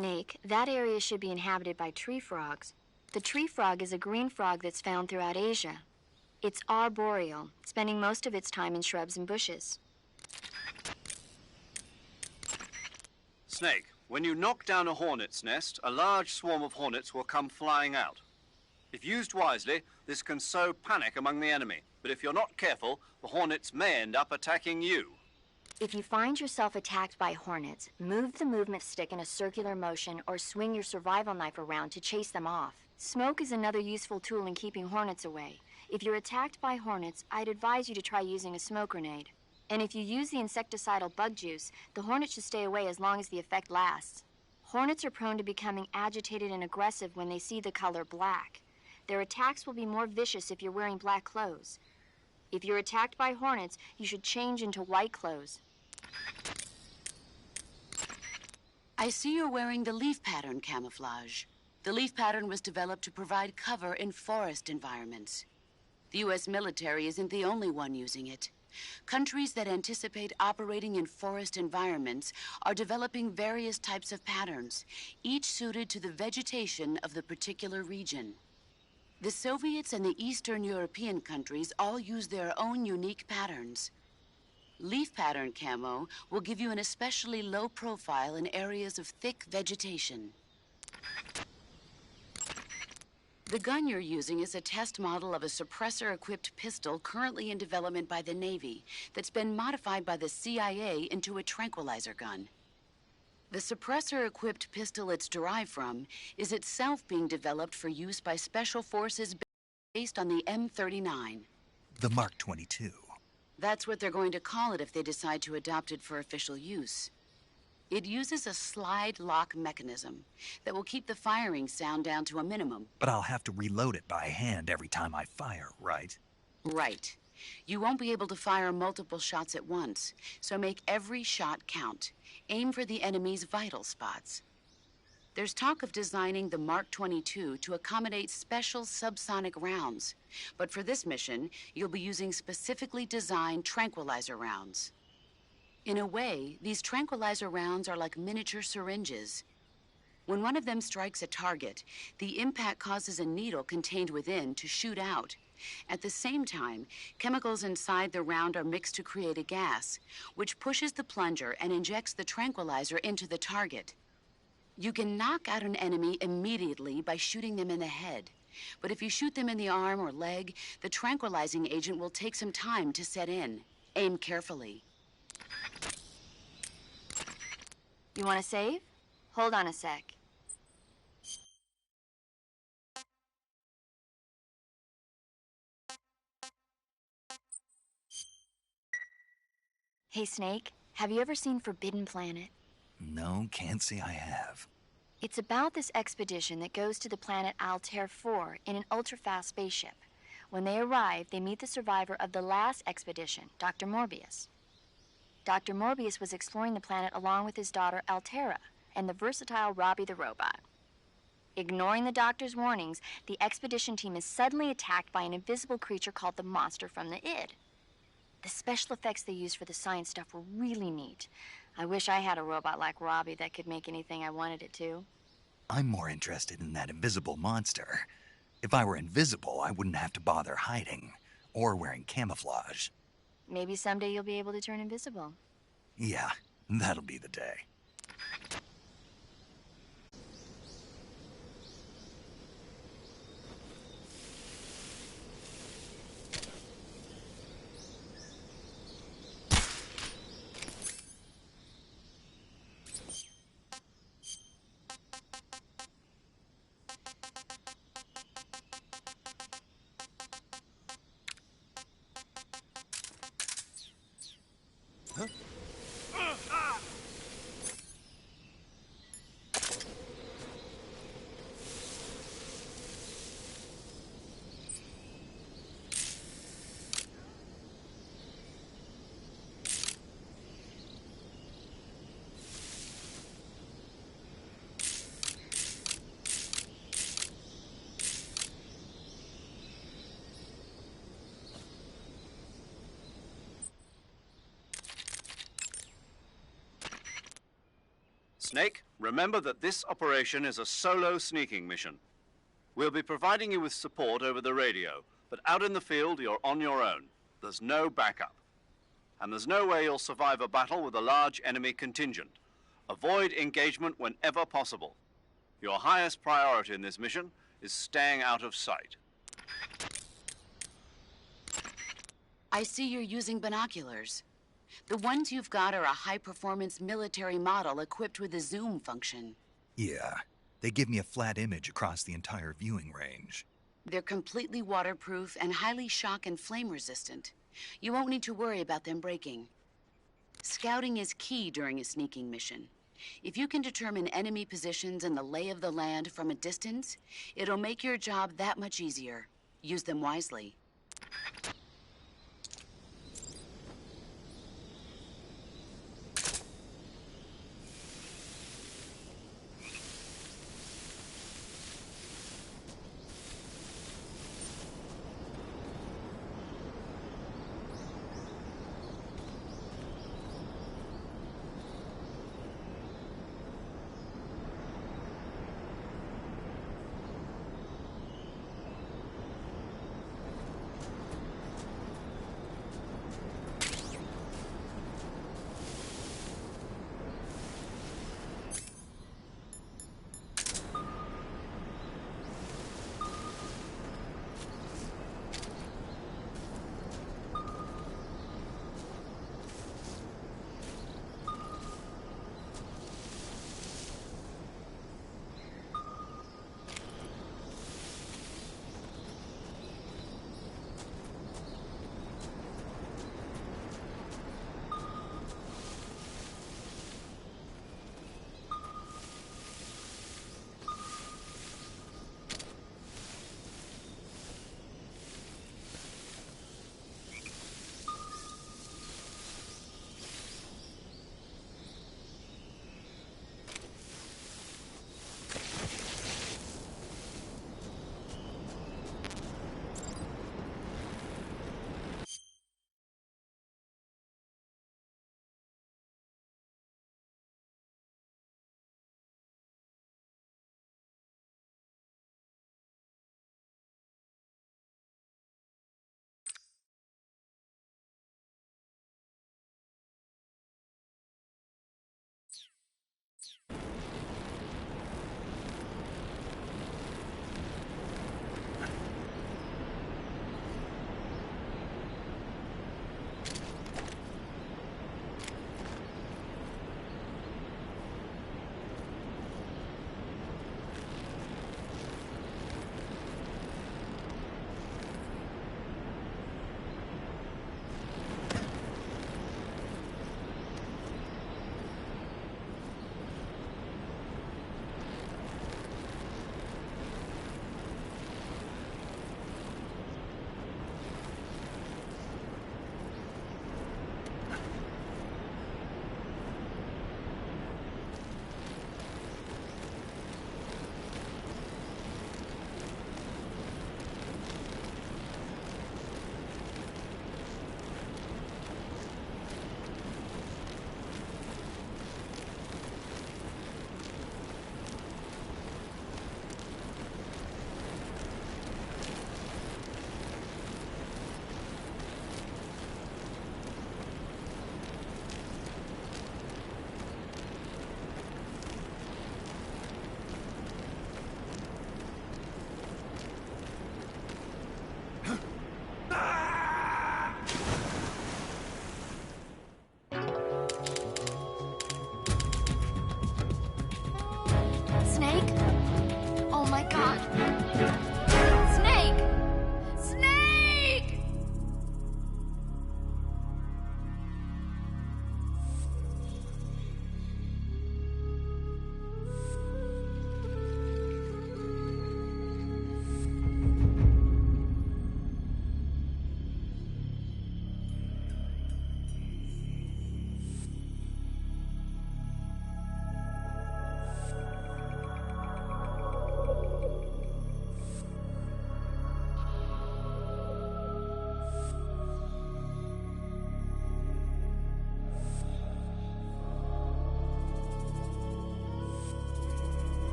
Snake, that area should be inhabited by tree frogs. The tree frog is a green frog that's found throughout Asia. It's arboreal, spending most of its time in shrubs and bushes. Snake, when you knock down a hornet's nest, a large swarm of hornets will come flying out. If used wisely, this can sow panic among the enemy. But if you're not careful, the hornets may end up attacking you. If you find yourself attacked by hornets, move the movement stick in a circular motion or swing your survival knife around to chase them off. Smoke is another useful tool in keeping hornets away. If you're attacked by hornets, I'd advise you to try using a smoke grenade. And if you use the insecticidal bug juice, the hornet should stay away as long as the effect lasts. Hornets are prone to becoming agitated and aggressive when they see the color black. Their attacks will be more vicious if you're wearing black clothes. If you're attacked by hornets, you should change into white clothes. I see you're wearing the leaf pattern camouflage. The leaf pattern was developed to provide cover in forest environments. The U.S. military isn't the only one using it. Countries that anticipate operating in forest environments are developing various types of patterns, each suited to the vegetation of the particular region. The Soviets and the Eastern European countries all use their own unique patterns. Leaf pattern camo will give you an especially low profile in areas of thick vegetation. The gun you're using is a test model of a suppressor-equipped pistol currently in development by the Navy that's been modified by the CIA into a tranquilizer gun. The suppressor-equipped pistol it's derived from is itself being developed for use by special forces based on the M39. The Mark 22. That's what they're going to call it if they decide to adopt it for official use. It uses a slide lock mechanism that will keep the firing sound down to a minimum. But I'll have to reload it by hand every time I fire, right? Right. You won't be able to fire multiple shots at once, so make every shot count. Aim for the enemy's vital spots. There's talk of designing the Mark 22 to accommodate special subsonic rounds. But for this mission, you'll be using specifically designed tranquilizer rounds. In a way, these tranquilizer rounds are like miniature syringes. When one of them strikes a target, the impact causes a needle contained within to shoot out. At the same time, chemicals inside the round are mixed to create a gas, which pushes the plunger and injects the tranquilizer into the target. You can knock out an enemy immediately by shooting them in the head. But if you shoot them in the arm or leg, the tranquilizing agent will take some time to set in. Aim carefully. You want to save? Hold on a sec. Hey, Snake, have you ever seen Forbidden Planet? No, can't say I have. It's about this expedition that goes to the planet EATER 4 in an ultra-fast spaceship. When they arrive, they meet the survivor of the last expedition, Dr. Morbius. Dr. Morbius was exploring the planet along with his daughter Altera and the versatile Robbie the robot. Ignoring the doctor's warnings, the expedition team is suddenly attacked by an invisible creature called the Monster from the Id. The special effects they used for the science stuff were really neat. I wish I had a robot like Robbie that could make anything I wanted it to. I'm more interested in that invisible monster. If I were invisible, I wouldn't have to bother hiding or wearing camouflage. Maybe someday you'll be able to turn invisible. Yeah, that'll be the day. Snake, remember that this operation is a solo sneaking mission. We'll be providing you with support over the radio, but out in the field, you're on your own. There's no backup. And there's no way you'll survive a battle with a large enemy contingent. Avoid engagement whenever possible. Your highest priority in this mission is staying out of sight. I see you're using binoculars. The ones you've got are a high-performance military model equipped with a zoom function. Yeah, they give me a flat image across the entire viewing range. They're completely waterproof and highly shock and flame resistant. You won't need to worry about them breaking. Scouting is key during a sneaking mission. If you can determine enemy positions and the lay of the land from a distance, it'll make your job that much easier. Use them wisely.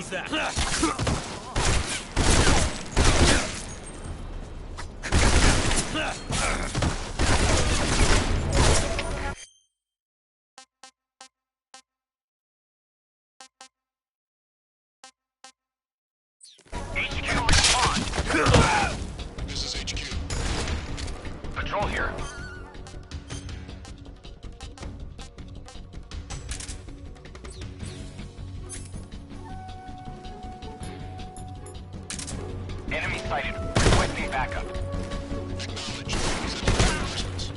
Who's that? HQ respond. This is HQ. Patrol here. Enemy sighted. Requesting backup. Acknowledge. Sending reinforcements.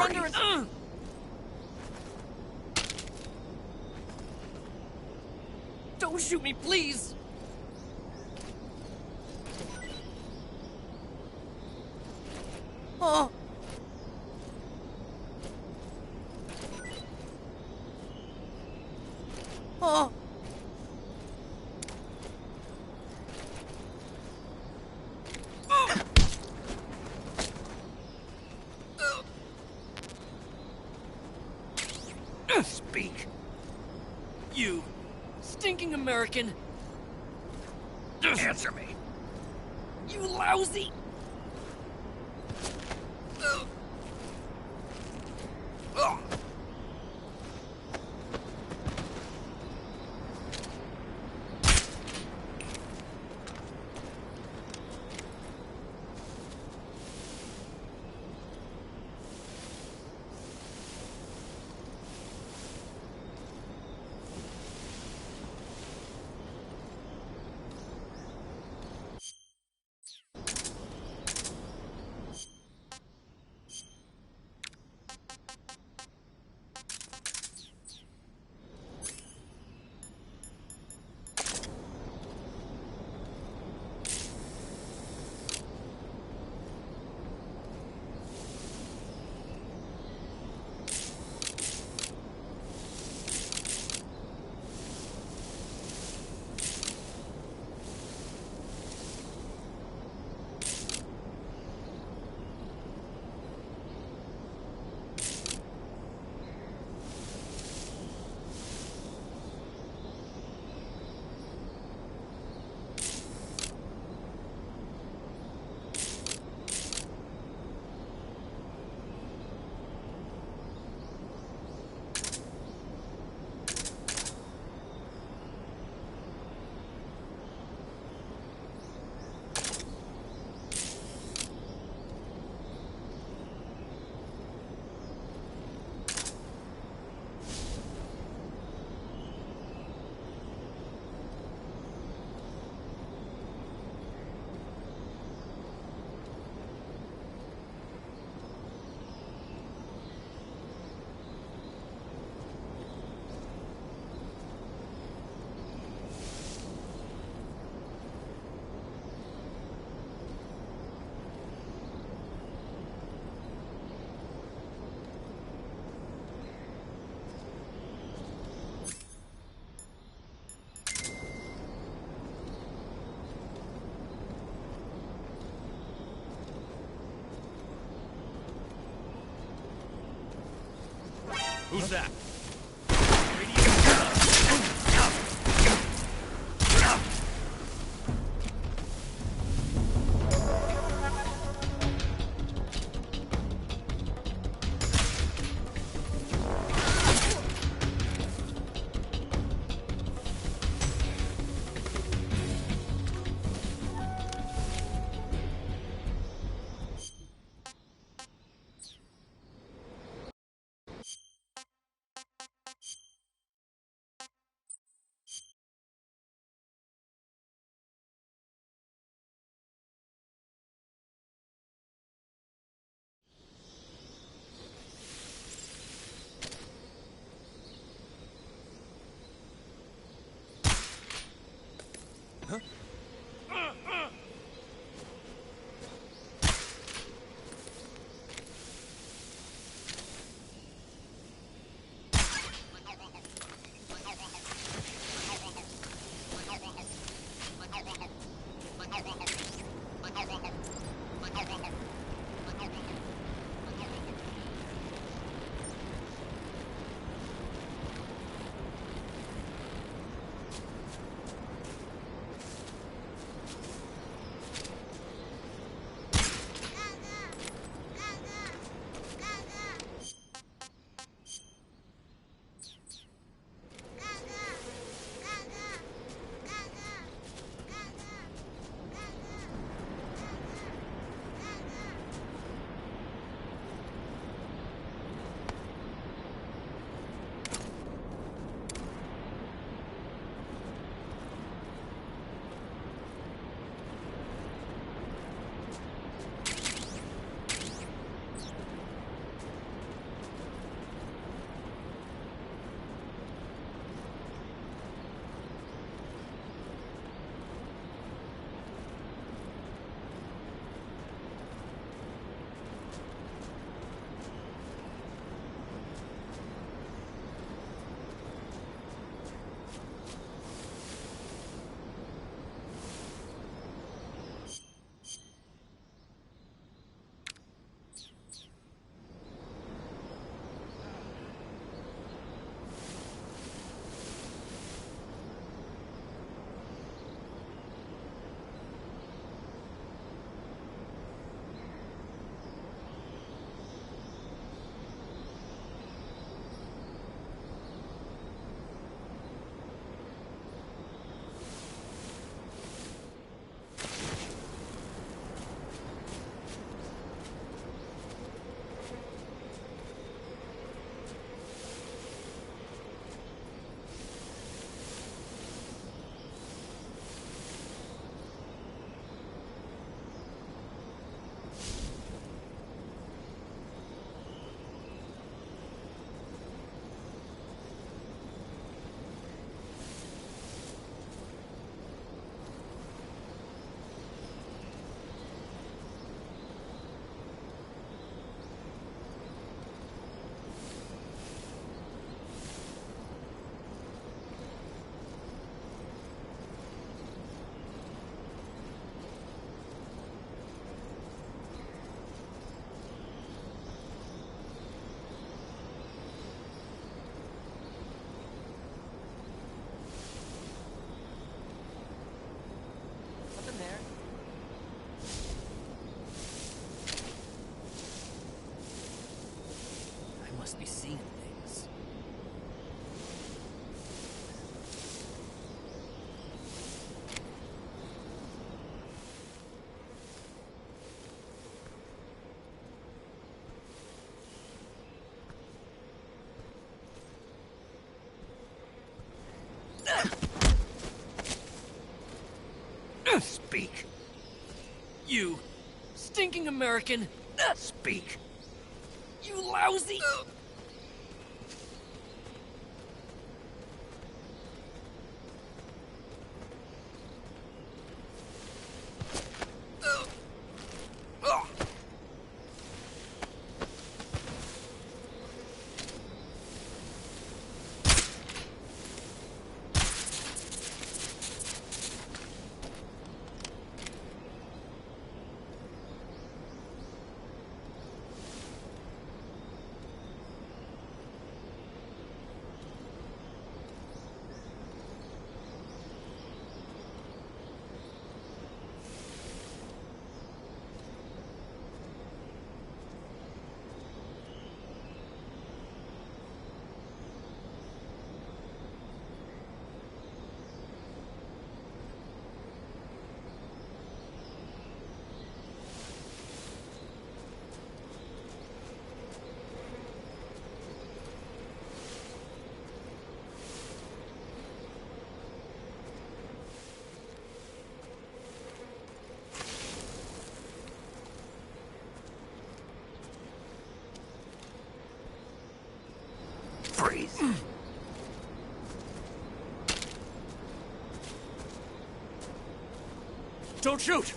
authorities. Don't shoot me, please! Oh! Oh! Speak. You stinking American! Answer me. You lousy! Who's that? Speak. You stinking American! Speak. You lousy! Freeze. Don't shoot!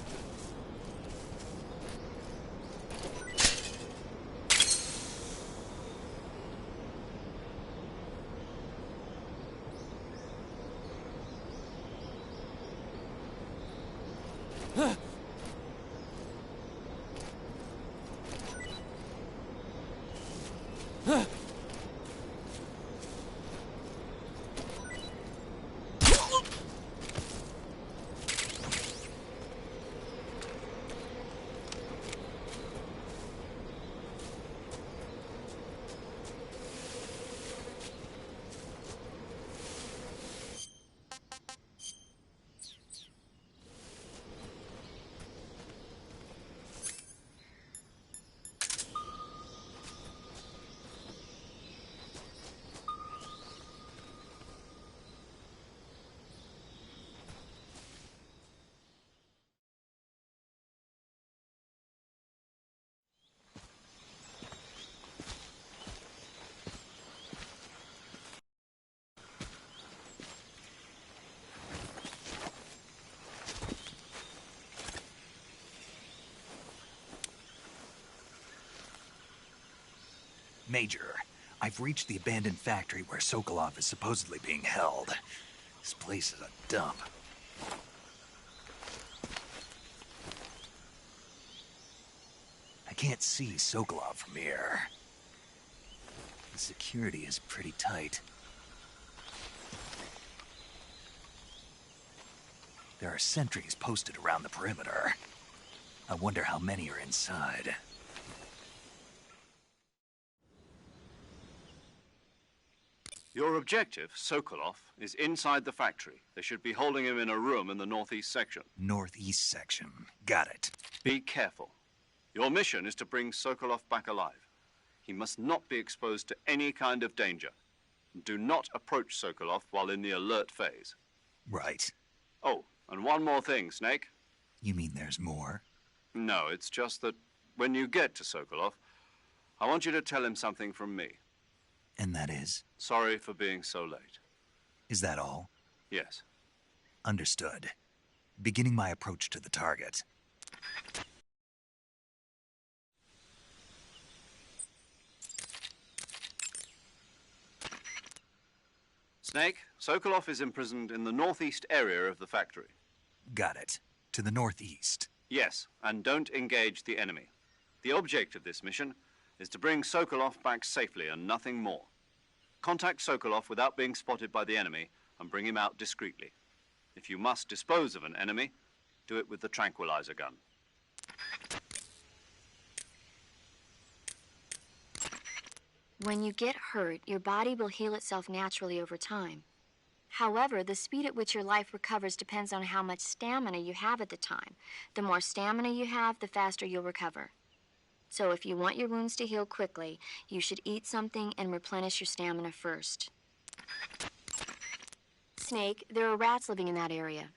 Major, I've reached the abandoned factory where Sokolov is supposedly being held. This place is a dump. I can't see Sokolov from here. The security is pretty tight. There are sentries posted around the perimeter. I wonder how many are inside. Your objective, Sokolov, is inside the factory. They should be holding him in a room in the northeast section. Northeast section. Got it. Be careful. Your mission is to bring Sokolov back alive. He must not be exposed to any kind of danger. Do not approach Sokolov while in the alert phase. Right. Oh, and one more thing, Snake. You mean there's more? No, it's just that when you get to Sokolov, I want you to tell him something from me. And that is? Sorry for being so late. Is that all? Yes. Understood. Beginning my approach to the target. Snake, Sokolov is imprisoned in the northeast area of the factory. Got it. To the northeast. Yes, and don't engage the enemy. The object of this mission is to bring Sokolov back safely and nothing more. Contact Sokolov without being spotted by the enemy and bring him out discreetly. If you must dispose of an enemy, do it with the tranquilizer gun. When you get hurt, your body will heal itself naturally over time. However, the speed at which your life recovers depends on how much stamina you have at the time. The more stamina you have, the faster you'll recover. So if you want your wounds to heal quickly, you should eat something and replenish your stamina first. Snake, there are rats living in that area.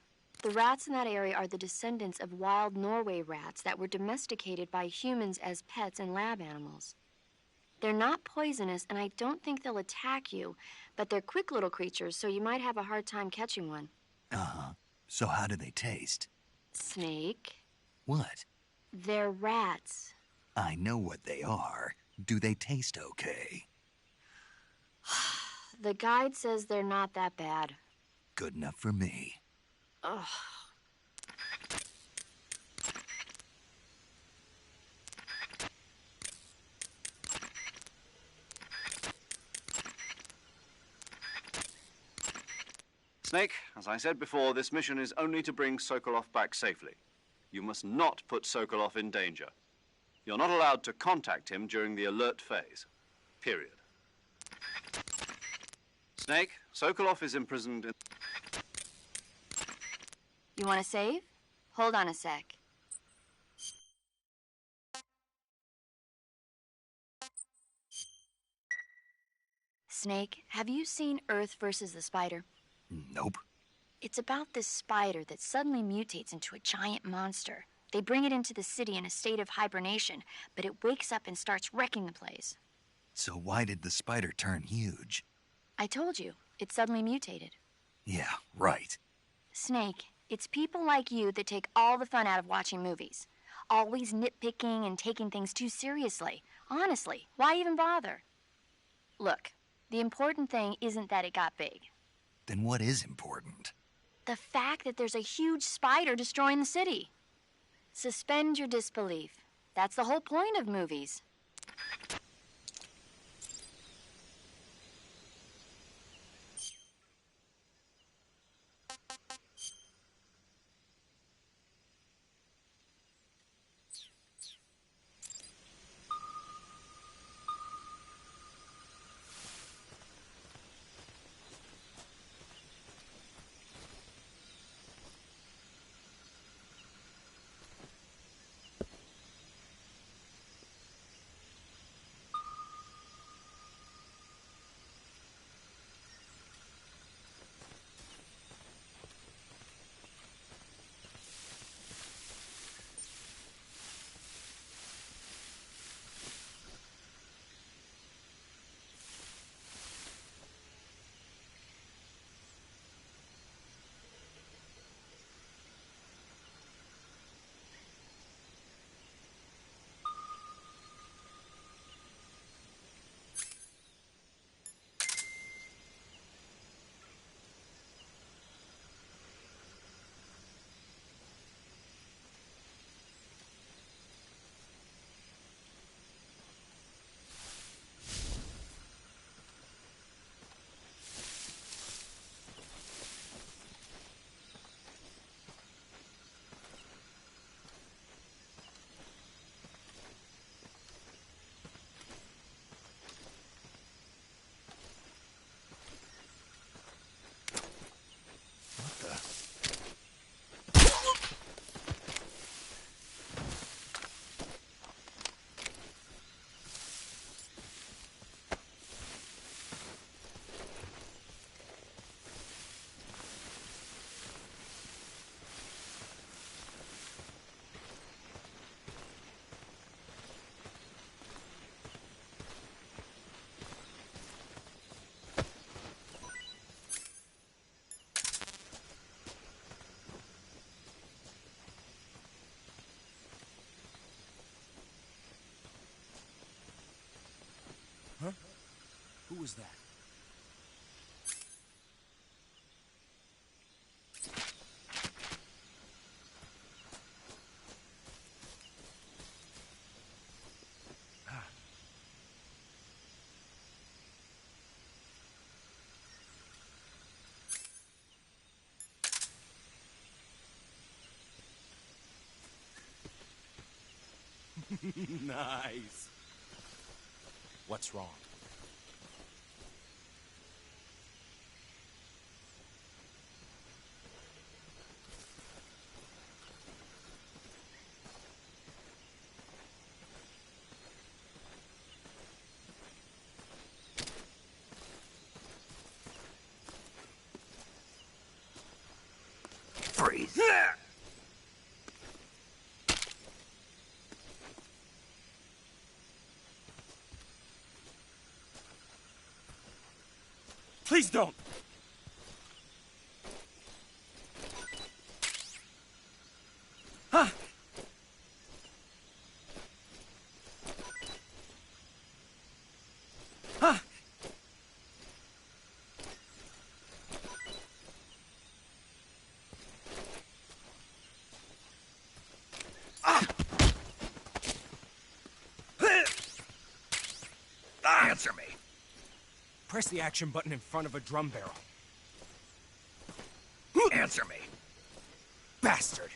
The rats in that area are the descendants of wild Norway rats that were domesticated by humans as pets and lab animals. They're not poisonous, and I don't think they'll attack you, but they're quick little creatures, so you might have a hard time catching one. Uh-huh. So how do they taste? Snake? What? They're rats. I know what they are. Do they taste okay? The guide says they're not that bad. Good enough for me. Ugh. Snake, as I said before, this mission is only to bring Sokolov back safely. You must not put Sokolov in danger. You're not allowed to contact him during the alert phase. Period. Snake, Sokolov is imprisoned in... You want to save? Hold on a sec. Snake, have you seen Earth versus the Spider? Nope. It's about this spider that suddenly mutates into a giant monster. They bring it into the city in a state of hibernation, but it wakes up and starts wrecking the place. So why did the spider turn huge? I told you, it suddenly mutated. Yeah, right. Snake, it's people like you that take all the fun out of watching movies. Always nitpicking and taking things too seriously. Honestly, why even bother? Look, the important thing isn't that it got big. Then what is important? The fact that there's a huge spider destroying the city. Suspend your disbelief. That's the whole point of movies. Huh? Who was that? Nice. What's wrong? Freeze. Please don't! Huh! Huh! Answer me. Press the action button in front of a drum barrel. Answer me. Bastard!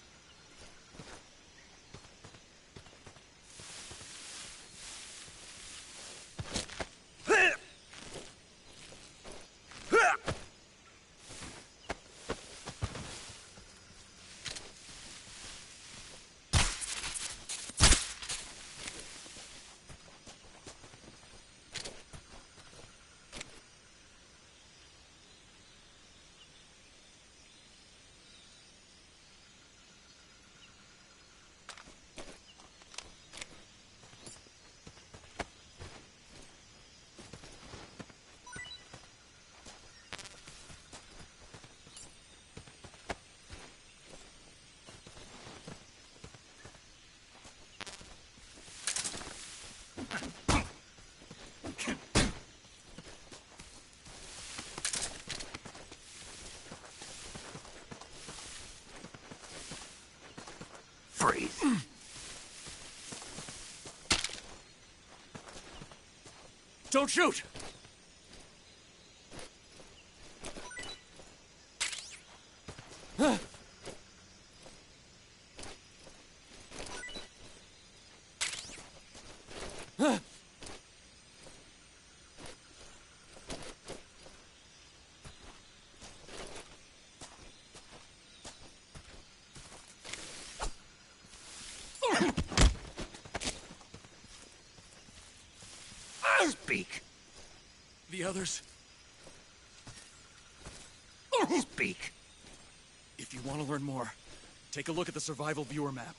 Freeze. Don't shoot! Speak. The others, Speak. if you want to learn more, take a look at the survival viewer map.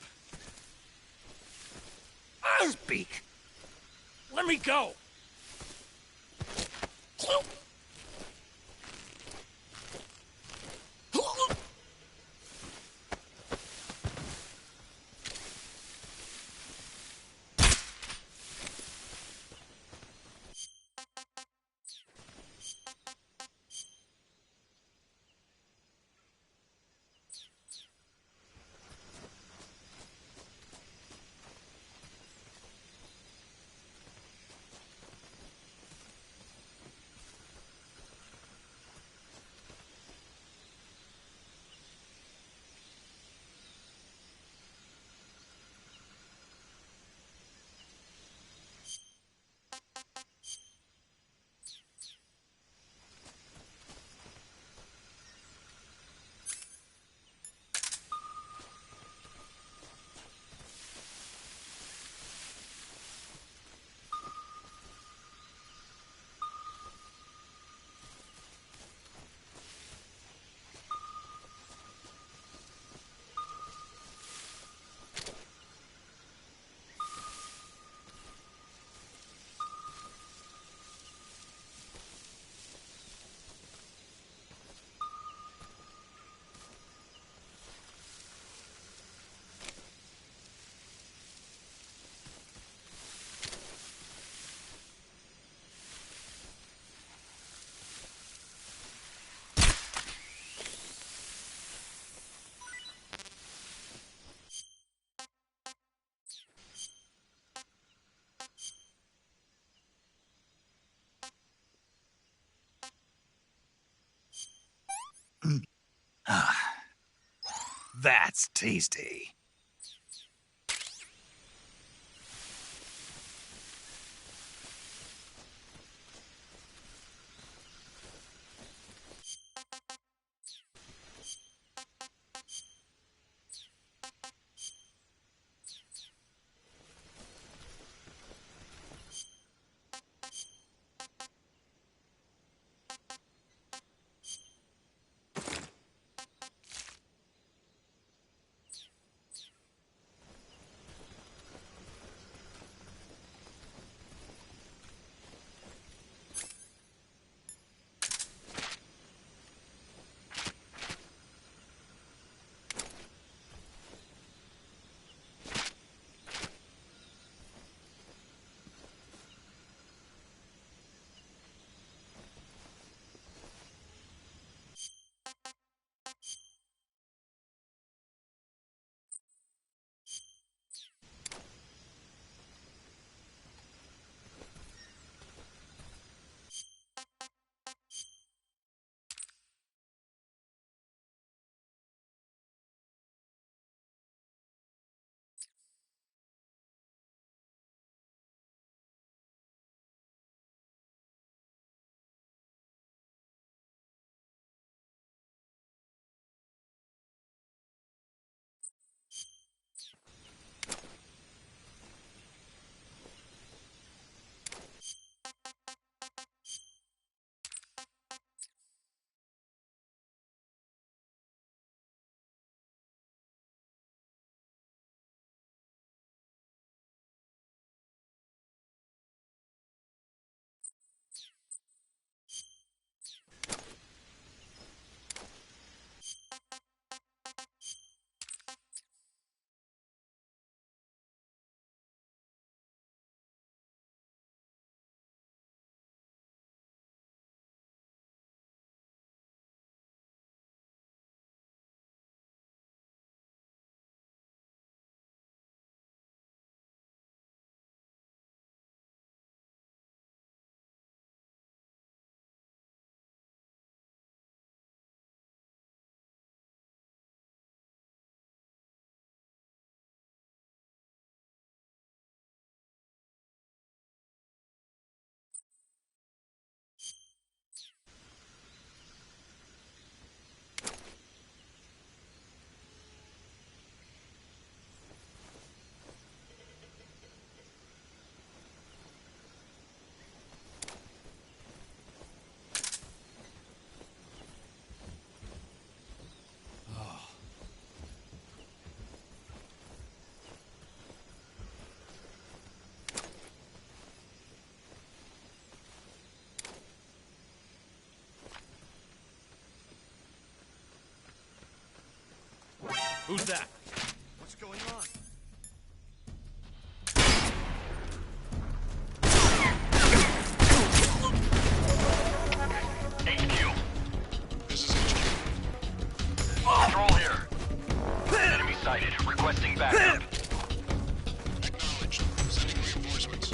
Speak. Let me go! That's tasty. Who's that? What's going on? HQ. This is HQ. Patrol here. Enemy sighted. Requesting backup. Acknowledged. Sending reinforcements.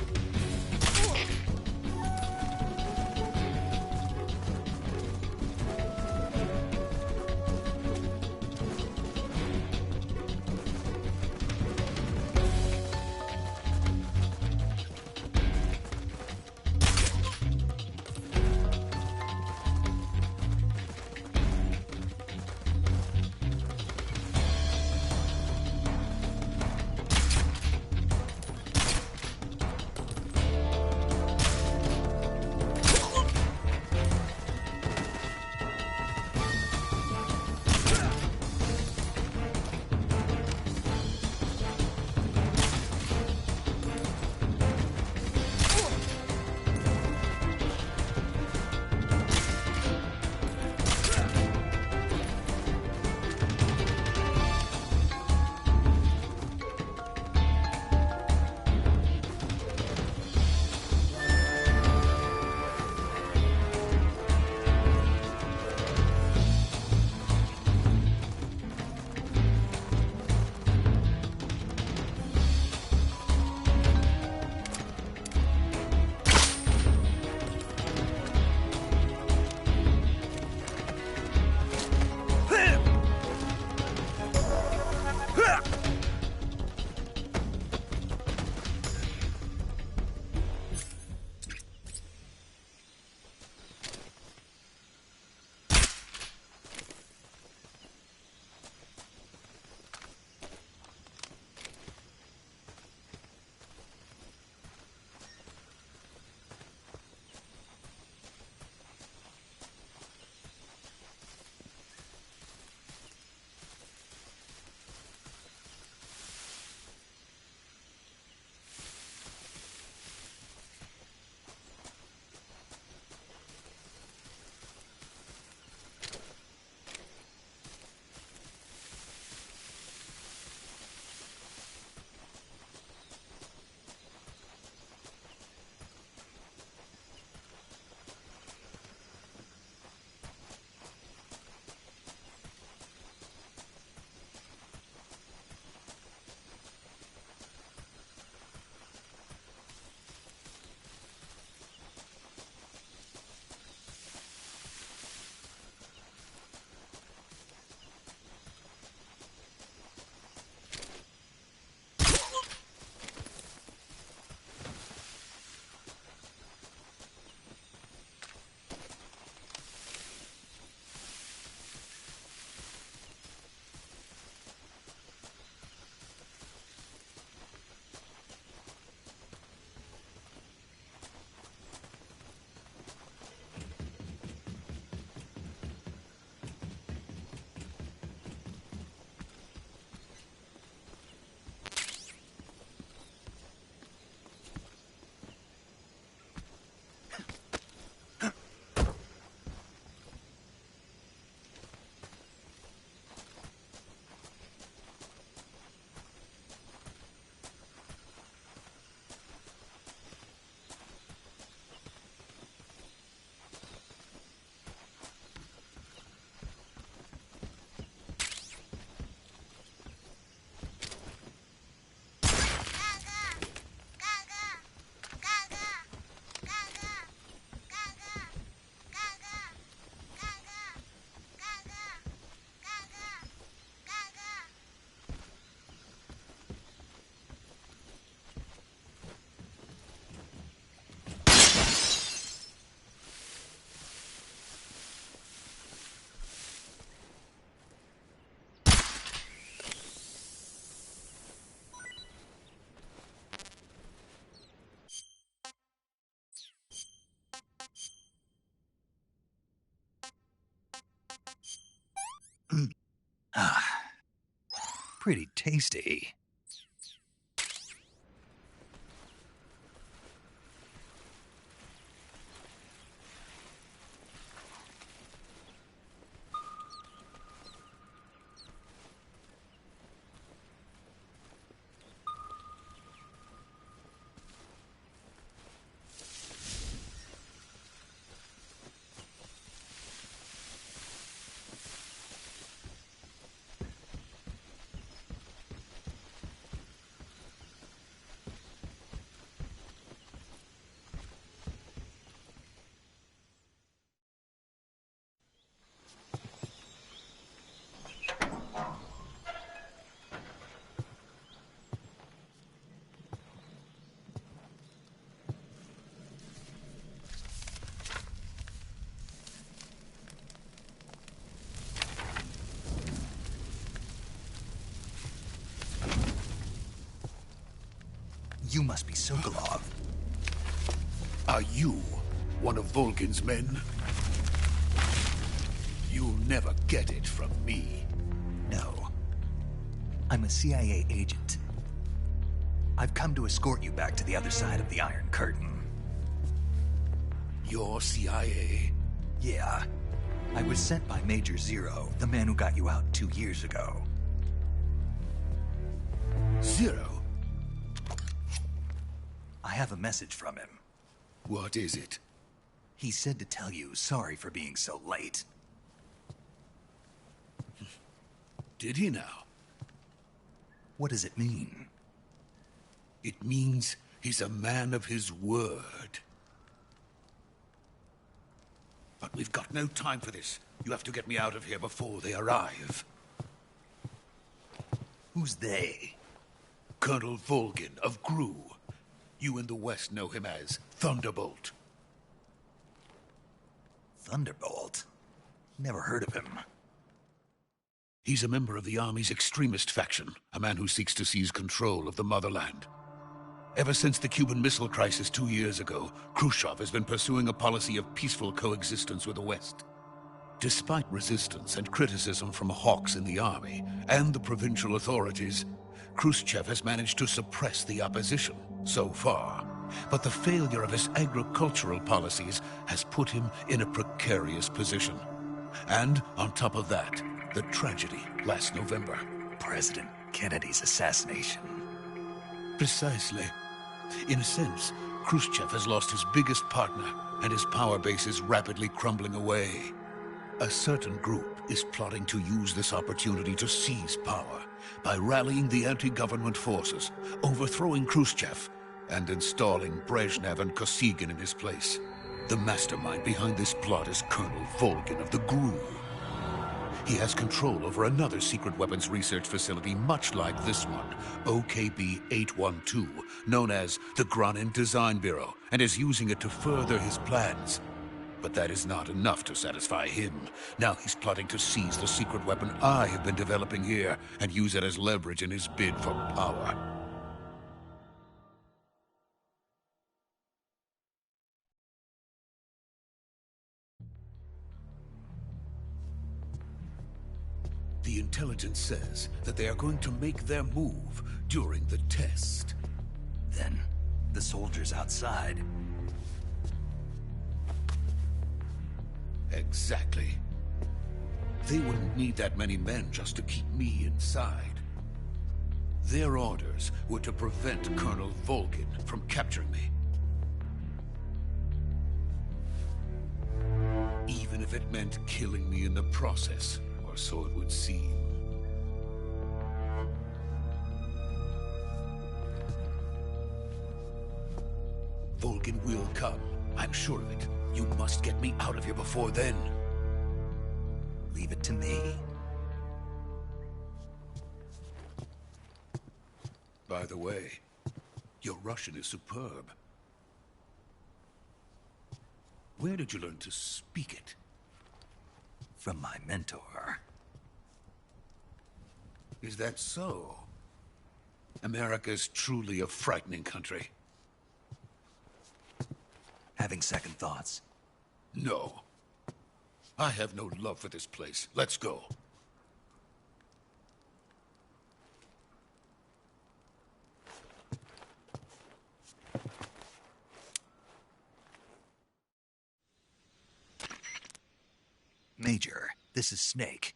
Ah, pretty tasty. You must be Sokolov. Are you one of Volgin's men? You'll never get it from me. No. I'm a CIA agent. I've come to escort you back to the other side of the Iron Curtain. You're CIA? Yeah. I was sent by Major Zero, the man who got you out 2 years ago. Zero? I have a message from him. What is it? He said to tell you sorry for being so late. Did he now? What does it mean? It means he's a man of his word. But we've got no time for this. You have to get me out of here before they arrive. Who's they? Colonel Volgin of GRU. You in the West know him as Thunderbolt. Thunderbolt? Never heard of him. He's a member of the Army's extremist faction, a man who seeks to seize control of the motherland. Ever since the Cuban Missile Crisis 2 years ago, Khrushchev has been pursuing a policy of peaceful coexistence with the West. Despite resistance and criticism from hawks in the Army and the provincial authorities, Khrushchev has managed to suppress the opposition, so far. But the failure of his agricultural policies has put him in a precarious position. And on top of that, the tragedy last November. President Kennedy's assassination. Precisely. In a sense, Khrushchev has lost his biggest partner, and his power base is rapidly crumbling away. A certain group is plotting to use this opportunity to seize power by rallying the anti-government forces, overthrowing Khrushchev, and installing Brezhnev and Kosygin in his place. The mastermind behind this plot is Colonel Volgin of the GRU. He has control over another secret weapons research facility much like this one, OKB-812, known as the Granin Design Bureau, and is using it to further his plans. But that is not enough to satisfy him. Now he's plotting to seize the secret weapon I have been developing here and use it as leverage in his bid for power. The intelligence says that they are going to make their move during the test. Then, the soldiers outside. Exactly. They wouldn't need that many men just to keep me inside. Their orders were to prevent Colonel Volgin from capturing me. Even if it meant killing me in the process. Or so it would seem. Volgin will come. I'm sure of it. You must get me out of here before then. Leave it to me. By the way, your Russian is superb. Where did you learn to speak it? From my mentor. Is that so? America's truly a frightening country. Having second thoughts? No. I have no love for this place. Let's go. Major, this is Snake.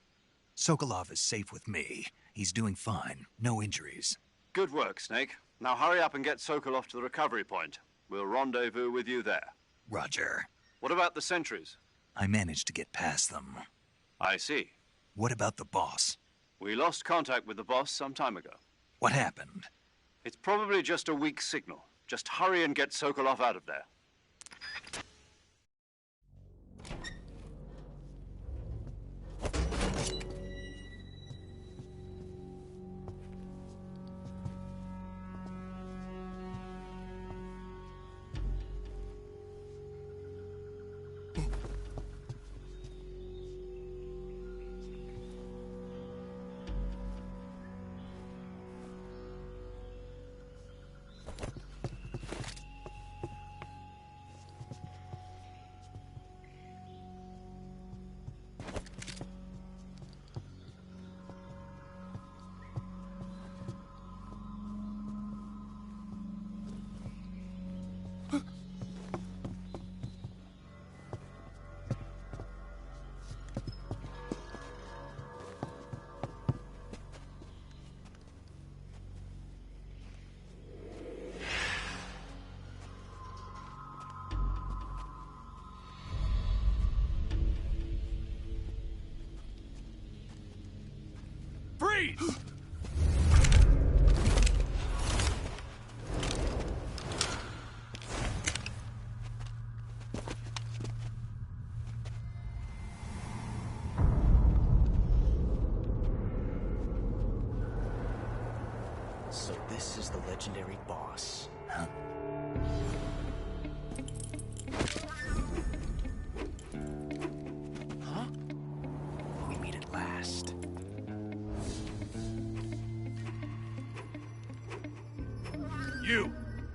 Sokolov is safe with me. He's doing fine. No injuries. Good work, Snake. Now hurry up and get Sokolov to the recovery point. We'll rendezvous with you there. Roger. What about the sentries? I managed to get past them. I see. What about the boss? We lost contact with the boss some time ago. What happened? It's probably just a weak signal. Just hurry and get Sokolov out of there. Freeze! So this is the legendary boss. Huh? Huh? We meet at last.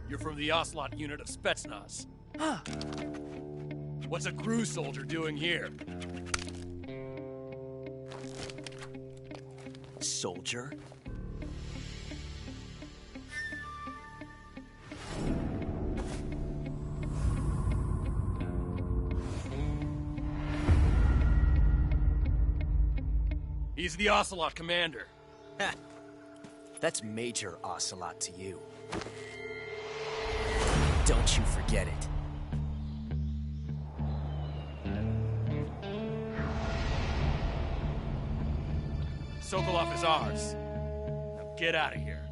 You're from the Ocelot unit of Spetsnaz. What's a crew soldier doing here? Soldier? He's the Ocelot commander. Ha! That's Major Ocelot to you. Don't you forget it. Sokolov is ours. Now get out of here.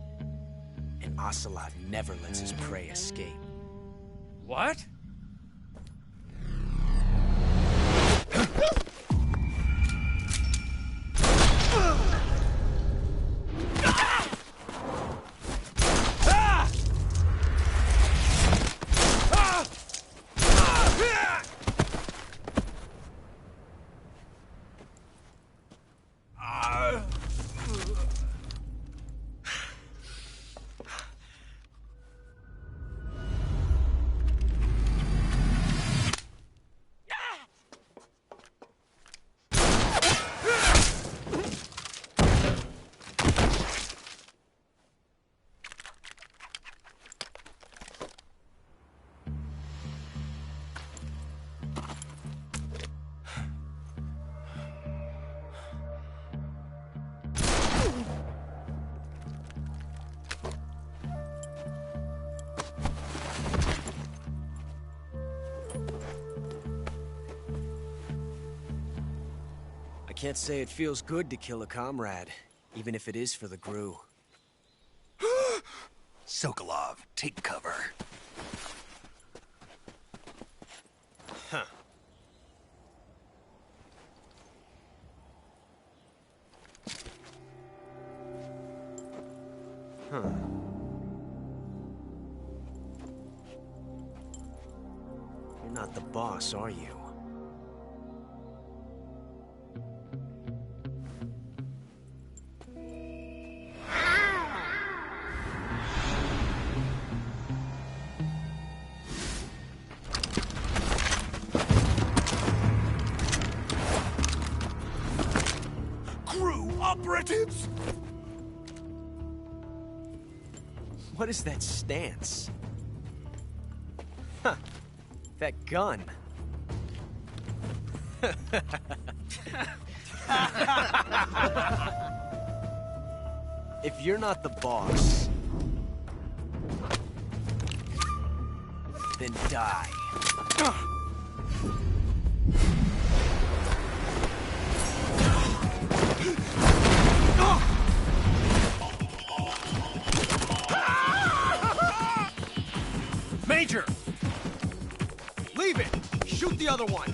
And Ocelot never lets his prey escape. What? I can't say it feels good to kill a comrade, even if it is for the GRU. Sokolov, take cover. Huh. Huh. You're not the boss, are you? Operatives! What is that stance? Huh. That gun. If you're not the boss, then die. Major! Leave it! Shoot the other one!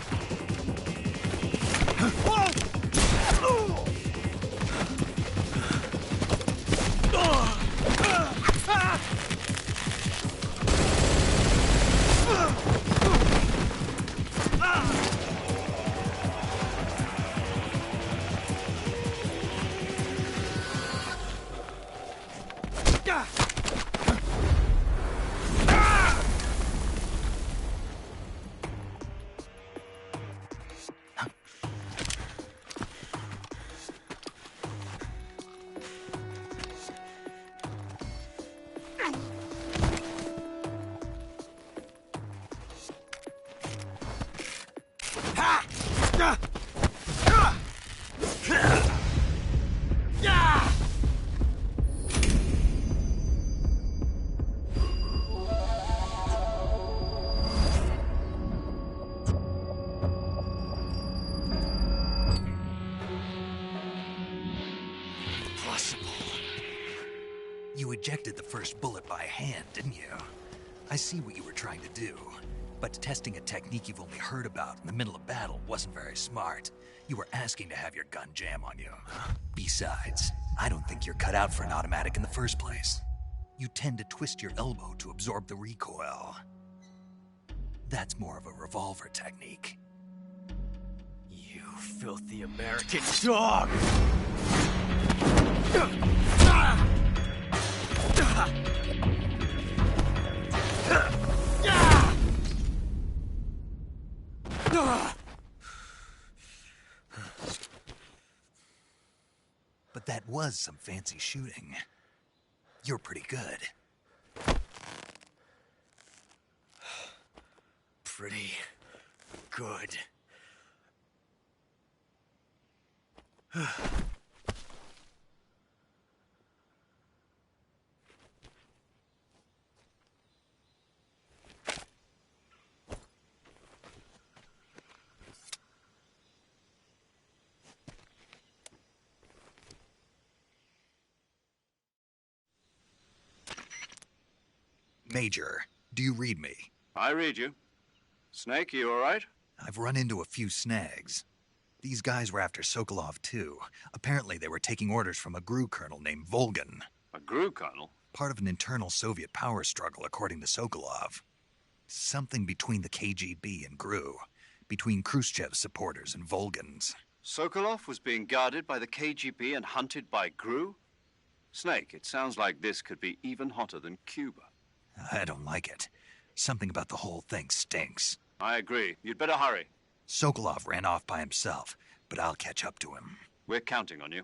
You ejected the first bullet by hand, didn't you? I see what you were trying to do, but testing a technique you've only heard about in the middle of battle wasn't very smart. You were asking to have your gun jam on you. Besides, I don't think you're cut out for an automatic in the first place. You tend to twist your elbow to absorb the recoil. That's more of a revolver technique. You filthy American dog! But that was some fancy shooting. You're pretty good. Pretty good. Major, do you read me? I read you. Snake, you all right? I've run into a few snags. These guys were after Sokolov, too. Apparently they were taking orders from a GRU colonel named Volgan. A GRU colonel? Part of an internal Soviet power struggle, according to Sokolov. Something between the KGB and GRU. Between Khrushchev's supporters and Volgan's. Sokolov was being guarded by the KGB and hunted by GRU? Snake, it sounds like this could be even hotter than Cuba. I don't like it. Something about the whole thing stinks. I agree. You'd better hurry. Sokolov ran off by himself, but I'll catch up to him. We're counting on you.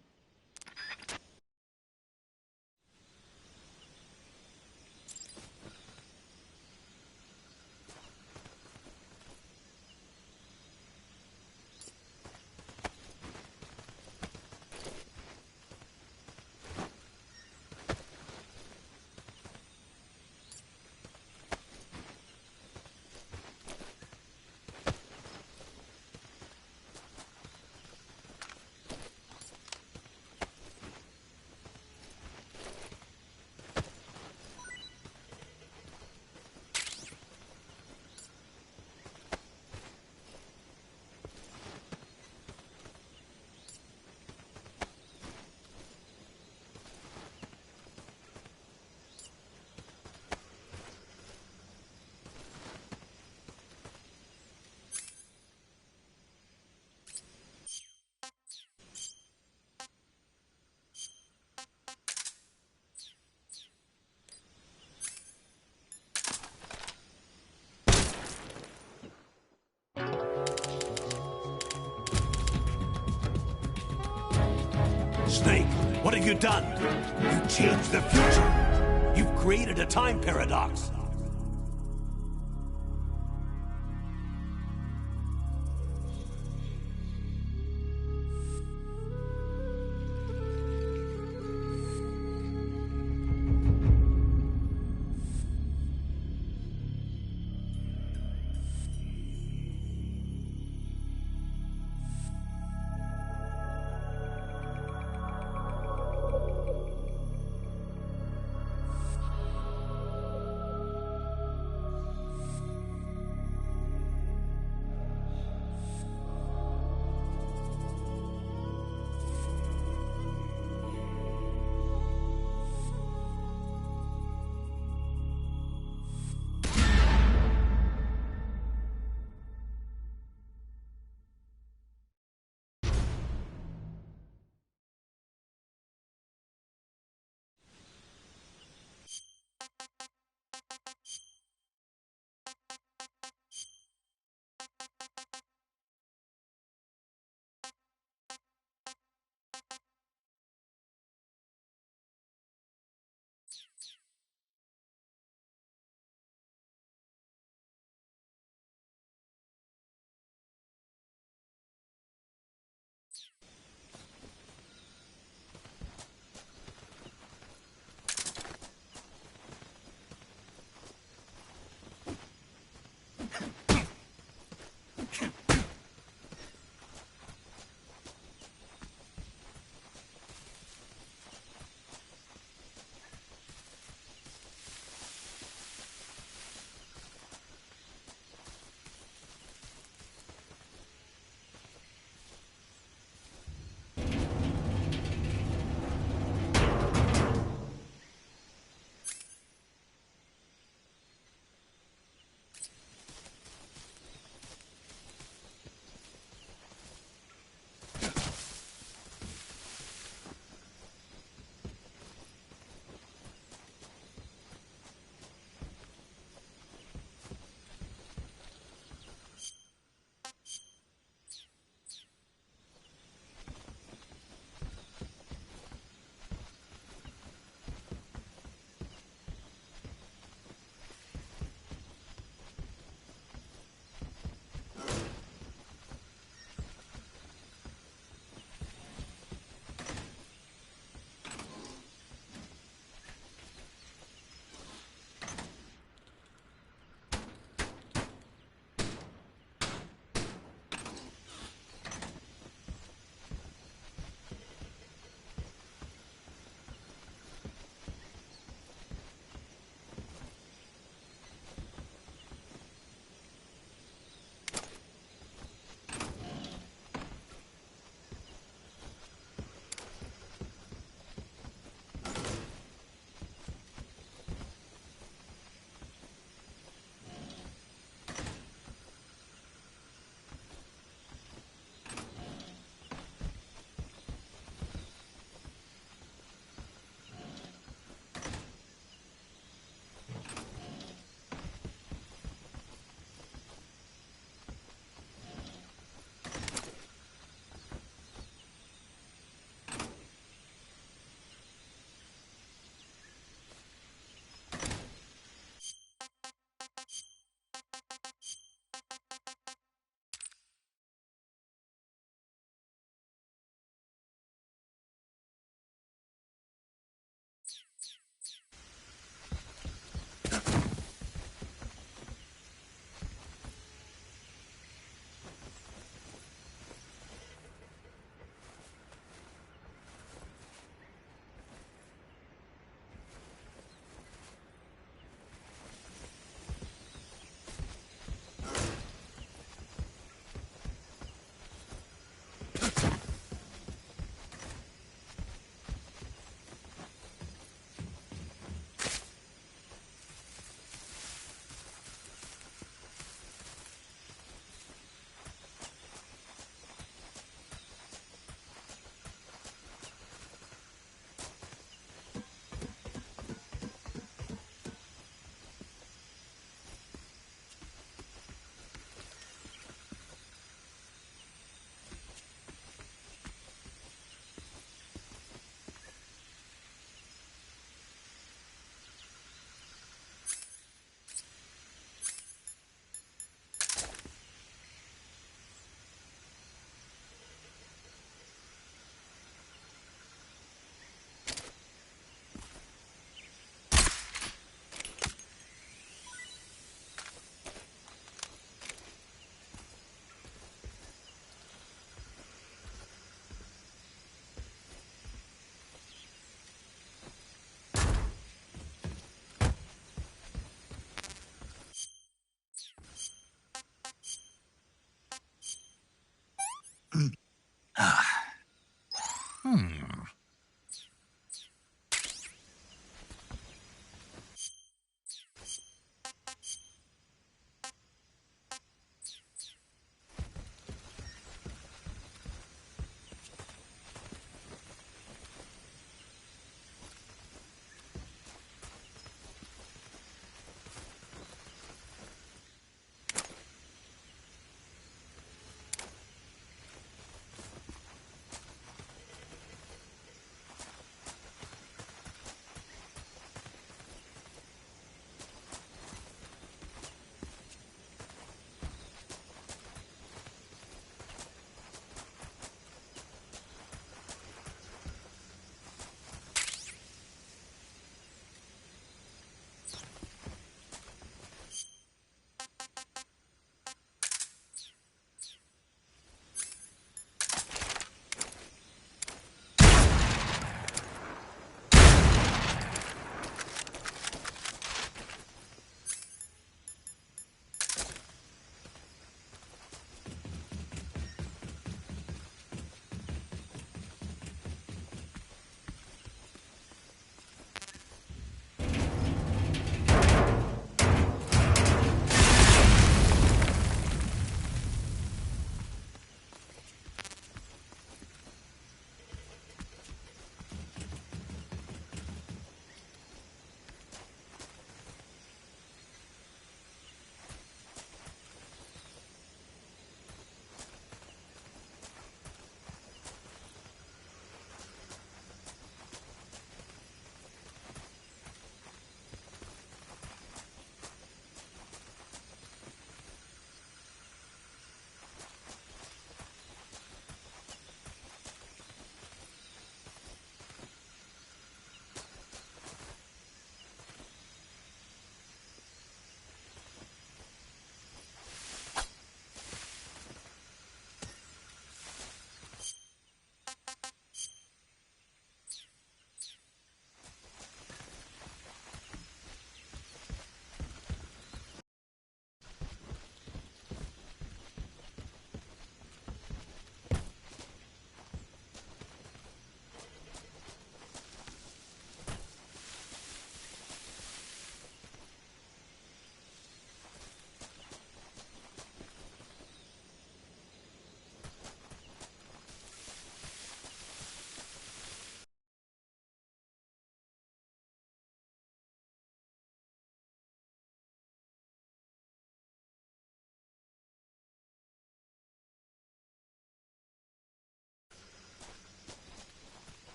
Snake, what have you done? You changed the future. You've created a time paradox.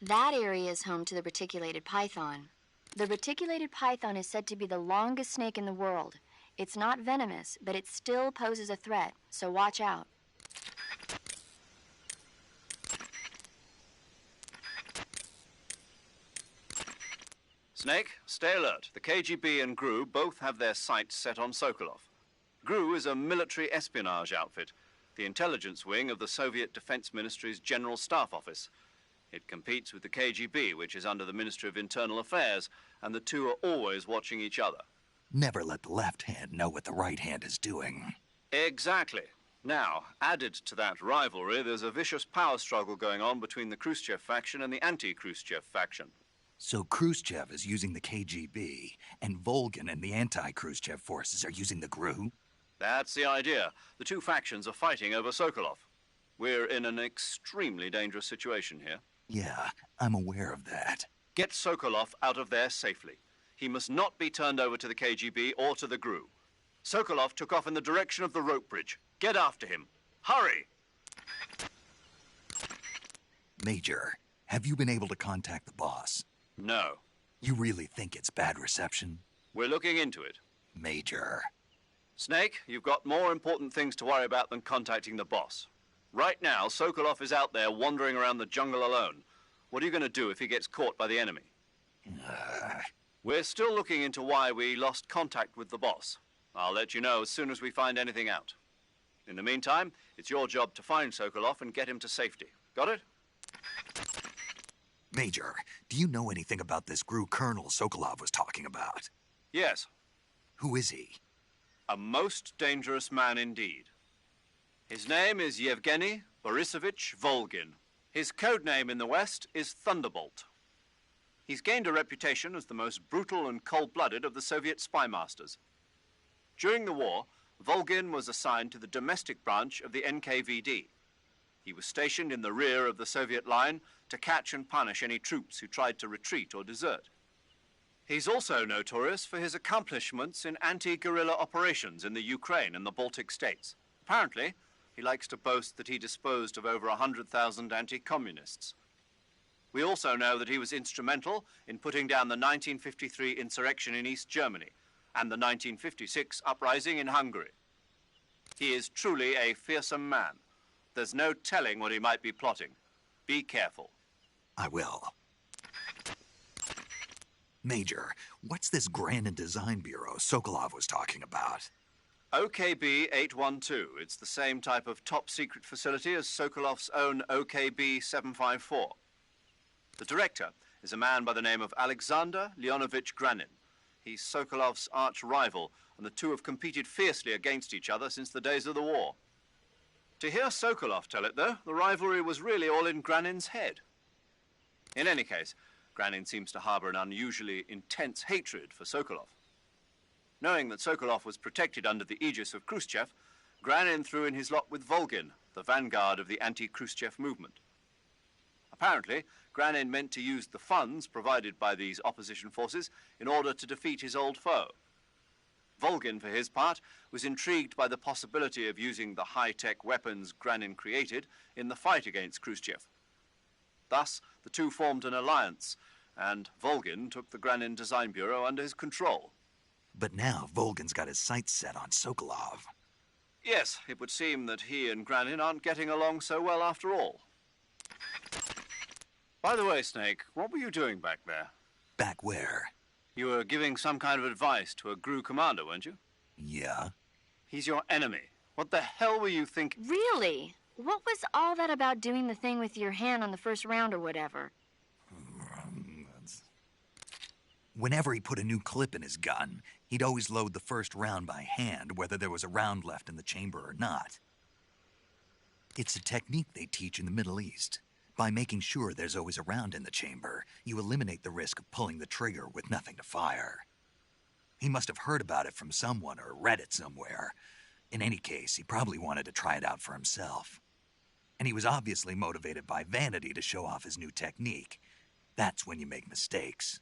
That area is home to the reticulated python. The reticulated python is said to be the longest snake in the world. It's not venomous, but it still poses a threat, so watch out. Snake, stay alert. The KGB and GRU both have their sights set on Sokolov. GRU is a military espionage outfit, the intelligence wing of the Soviet Defense Ministry's General Staff Office. It competes with the KGB, which is under the Ministry of Internal Affairs, and the two are always watching each other. Never let the left hand know what the right hand is doing. Exactly. Now, added to that rivalry, there's a vicious power struggle going on between the Khrushchev faction and the anti-Khrushchev faction. So Khrushchev is using the KGB, and Volgin and the anti-Khrushchev forces are using the GRU? That's the idea. The two factions are fighting over Sokolov. We're in an extremely dangerous situation here. Yeah, I'm aware of that. Get Sokolov out of there safely. He must not be turned over to the KGB or to the GRU. Sokolov took off in the direction of the rope bridge. Get after him. Hurry! Major, have you been able to contact the boss? No. You really think it's bad reception? We're looking into it. Major. Snake, you've got more important things to worry about than contacting the boss. Right now, Sokolov is out there wandering around the jungle alone. What are you going to do if he gets caught by the enemy? We're still looking into why we lost contact with the boss. I'll let you know as soon as we find anything out. In the meantime, it's your job to find Sokolov and get him to safety. Got it? Major, do you know anything about this GRU colonel Sokolov was talking about? Yes. Who is he? A most dangerous man indeed. His name is Yevgeny Borisovich Volgin. His code name in the West is Thunderbolt. He's gained a reputation as the most brutal and cold-blooded of the Soviet spy masters. During the war, Volgin was assigned to the domestic branch of the NKVD. He was stationed in the rear of the Soviet line to catch and punish any troops who tried to retreat or desert. He's also notorious for his accomplishments in anti-guerrilla operations in the Ukraine and the Baltic states. Apparently, he likes to boast that he disposed of over 100,000 anti-communists. We also know that he was instrumental in putting down the 1953 insurrection in East Germany and the 1956 uprising in Hungary. He is truly a fearsome man. There's no telling what he might be plotting. Be careful. I will. Major, what's this Grand Design Bureau Sokolov was talking about? OKB 812. It's the same type of top-secret facility as Sokolov's own OKB 754. The director is a man by the name of Alexander Leonovich Granin. He's Sokolov's arch-rival, and the two have competed fiercely against each other since the days of the war. To hear Sokolov tell it, though, the rivalry was really all in Granin's head. In any case, Granin seems to harbor an unusually intense hatred for Sokolov. Knowing that Sokolov was protected under the aegis of Khrushchev, Granin threw in his lot with Volgin, the vanguard of the anti-Khrushchev movement. Apparently, Granin meant to use the funds provided by these opposition forces in order to defeat his old foe. Volgin, for his part, was intrigued by the possibility of using the high-tech weapons Granin created in the fight against Khrushchev. Thus, the two formed an alliance, and Volgin took the Granin Design Bureau under his control. But now Volgin's got his sights set on Sokolov. Yes, it would seem that he and Granin aren't getting along so well after all. By the way, Snake, what were you doing back there? Back where? You were giving some kind of advice to a GRU commander, weren't you? Yeah. He's your enemy. What the hell were you thinking? Really? What was all that about doing the thing with your hand on the first round or whatever? Whenever he put a new clip in his gun, he'd always load the first round by hand, whether there was a round left in the chamber or not. It's a technique they teach in the Middle East. By making sure there's always a round in the chamber, you eliminate the risk of pulling the trigger with nothing to fire. He must have heard about it from someone or read it somewhere. In any case, he probably wanted to try it out for himself. And he was obviously motivated by vanity to show off his new technique. That's when you make mistakes.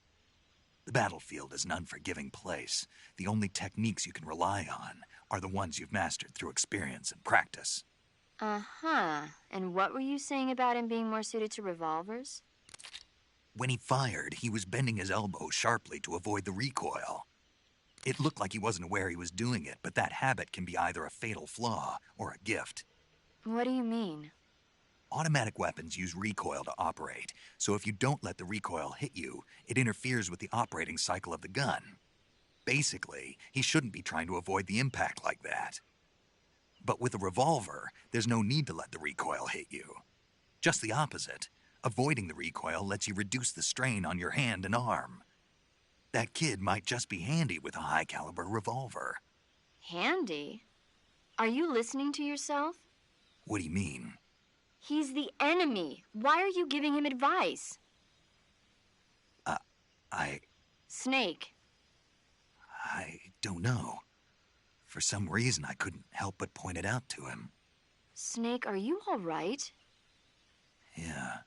The battlefield is an unforgiving place. The only techniques you can rely on are the ones you've mastered through experience and practice. Uh-huh. And what were you saying about him being more suited to revolvers? When he fired, he was bending his elbow sharply to avoid the recoil. It looked like he wasn't aware he was doing it, but that habit can be either a fatal flaw or a gift. What do you mean? Automatic weapons use recoil to operate, so if you don't let the recoil hit you, it interferes with the operating cycle of the gun. Basically, he shouldn't be trying to avoid the impact like that. But with a revolver, there's no need to let the recoil hit you. Just the opposite. Avoiding the recoil lets you reduce the strain on your hand and arm. That kid might just be handy with a high-caliber revolver. Handy? Are you listening to yourself? What do you mean? He's the enemy. Why are you giving him advice? Snake. I don't know. For some reason, I couldn't help but point it out to him. Snake, are you all right? Yeah.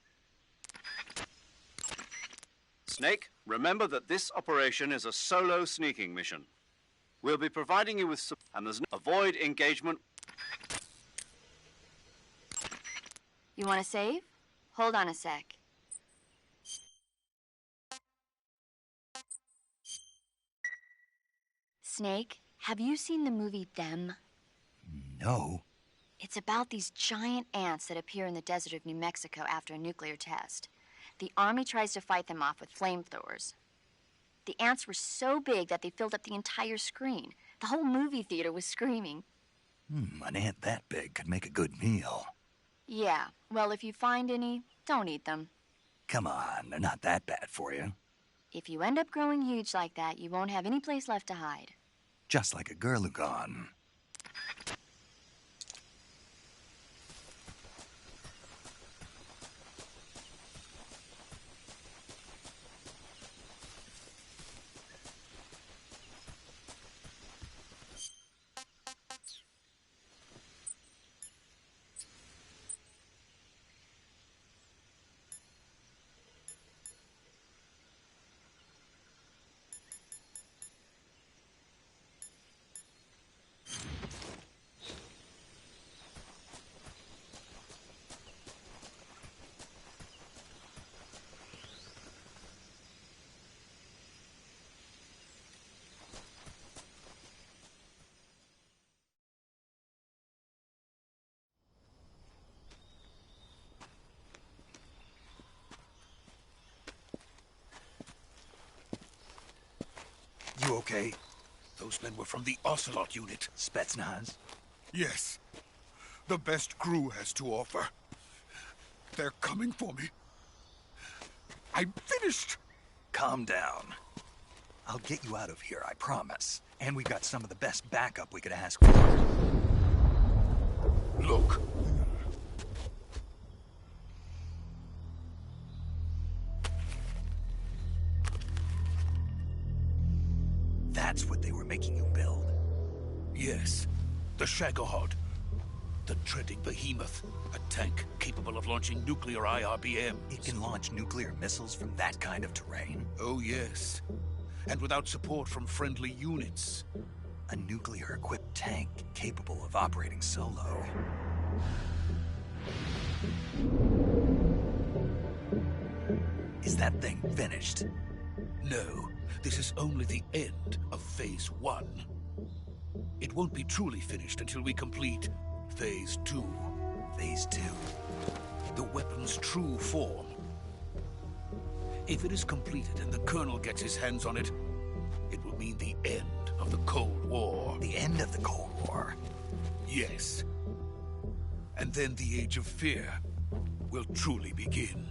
Snake, remember that this operation is a solo sneaking mission. We'll be providing you with and there's avoid engagement. You want to save? Hold on a sec. Snake, have you seen the movie Them? No. It's about these giant ants that appear in the desert of New Mexico after a nuclear test. The army tries to fight them off with flamethrowers. The ants were so big that they filled up the entire screen. The whole movie theater was screaming. An ant that big could make a good meal. Yeah, well, if you find any, don't eat them. Come on, they're not that bad for you. If you end up growing huge like that, you won't have any place left to hide. Just like a Gurlugon. You okay? Those men were from the Ocelot unit. Spetsnaz? Yes. The best crew has to offer. They're coming for me. I'm finished! Calm down. I'll get you out of here, I promise. And we got some of the best backup we could ask for. Look. That's what they were making you build? Yes. The Shagohod. The treading behemoth. A tank capable of launching nuclear IRBMs. It can launch nuclear missiles from that kind of terrain? Oh, yes. And without support from friendly units. A nuclear-equipped tank capable of operating solo. Is that thing finished? No. This is only the end of Phase 1. It won't be truly finished until we complete Phase 2. Phase 2? The weapon's true form. If it is completed and the Colonel gets his hands on it, it will mean the end of the Cold War. The end of the Cold War? Yes. And then the Age of Fear will truly begin.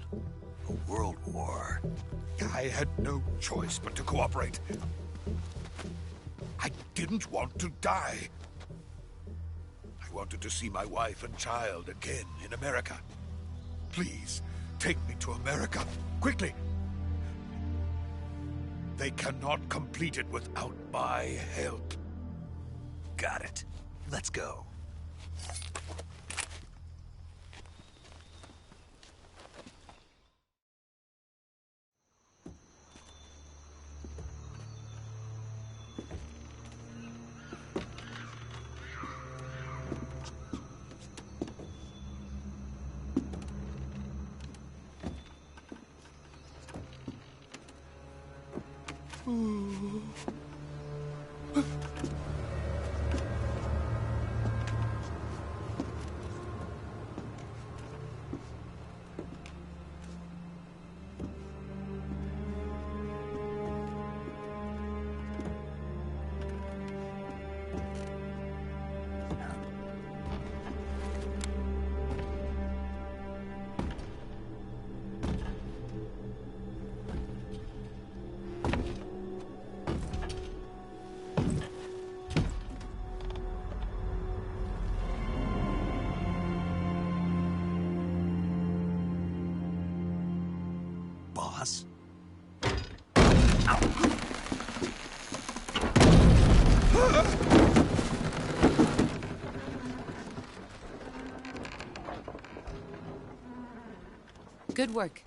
A world war? I had no choice but to cooperate. I didn't want to die. I wanted to see my wife and child again in America. Please, take me to America, quickly. They cannot complete it without my help. Got it. Let's go. Boss? Good work,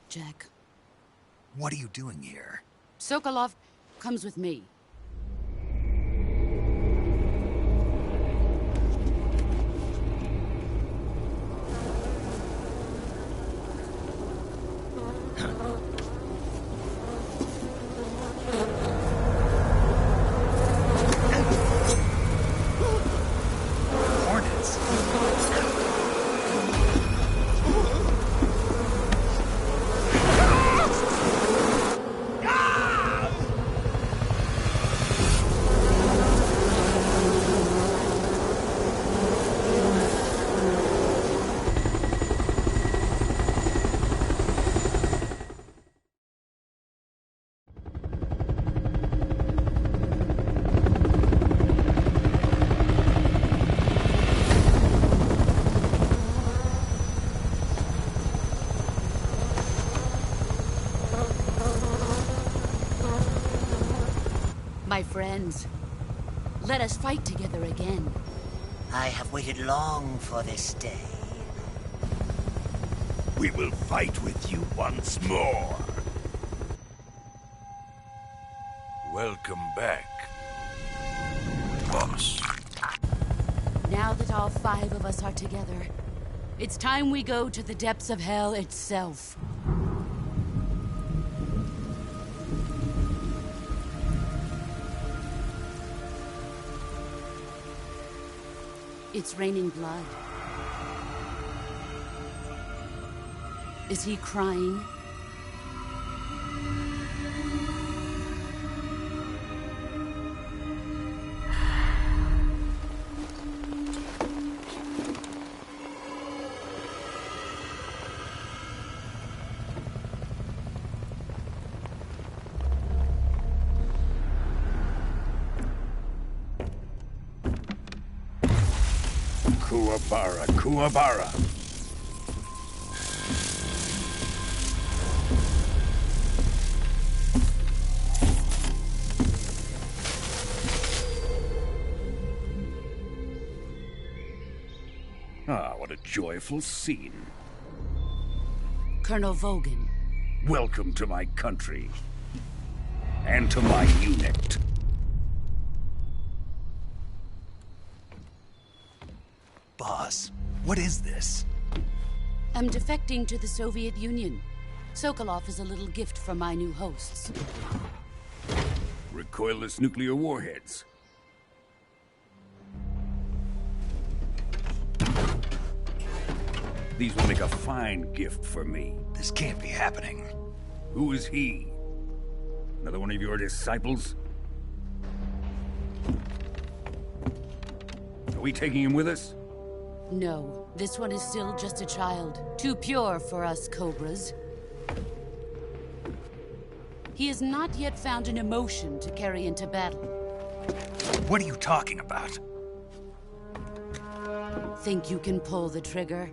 Jack. What are you doing here? Sokolov comes with me. Hornets? My friends, let us fight together again. I have waited long for this day. We will fight with you once more. Welcome back, boss. Now that all 5 of us are together, it's time we go to the depths of hell itself. It's raining blood. Is he crying? Kuwabara, Kuwabara. Ah, what a joyful scene. Colonel Vogan. Welcome to my country. And to my unit. Boss, what is this? I'm defecting to the Soviet Union. Sokolov is a little gift from my new hosts. Recoilless nuclear warheads. These will make a fine gift for me. This can't be happening. Who is he? Another one of your disciples? Are we taking him with us? No, this one is still just a child. Too pure for us Cobras. He has not yet found an emotion to carry into battle. What are you talking about? Think you can pull the trigger?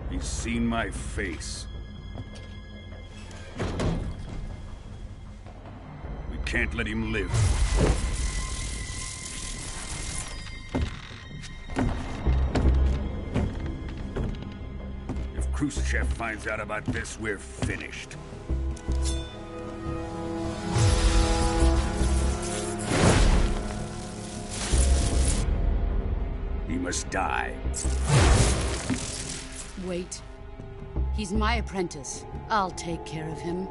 He's seen my face. We can't let him live. Khrushchev finds out about this, we're finished. He must die. Wait. He's my apprentice. I'll take care of him.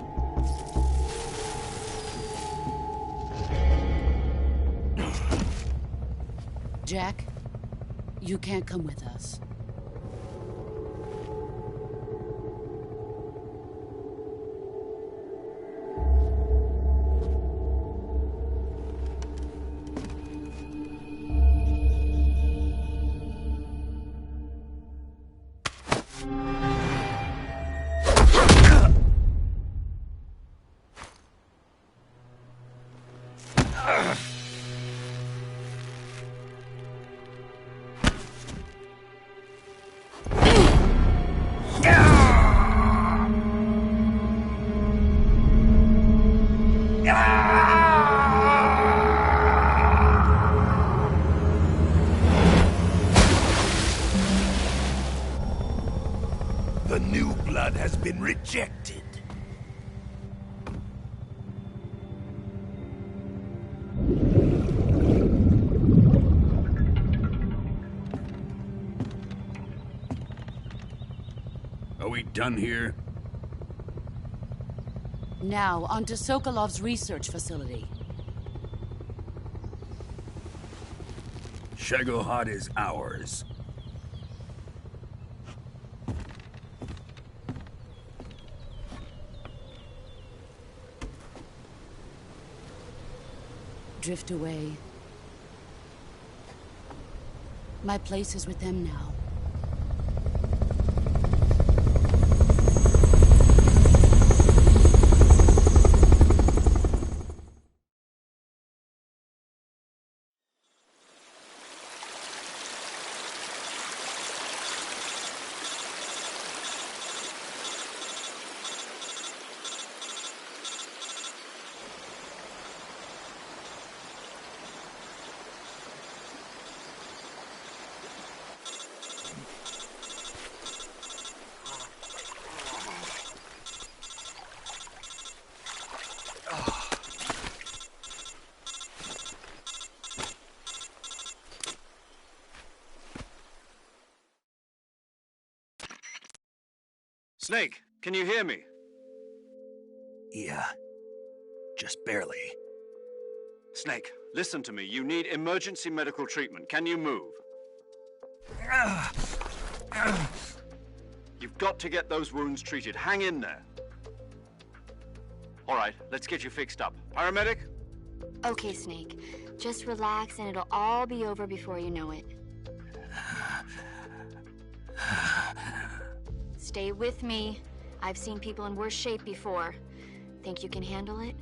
Jack, you can't come with us. The new blood has been rejected. Are we done here? Now, on to Sokolov's research facility. Shagohod is ours. Drift away. My place is with them now. Snake, can you hear me? Yeah. Just barely. Snake, listen to me. You need emergency medical treatment. Can you move? You've got to get those wounds treated. Hang in there. All right, let's get you fixed up. Paramedic? Okay, Snake. Just relax and it'll all be over before you know it. Stay with me. I've seen people in worse shape before. Think you can handle it?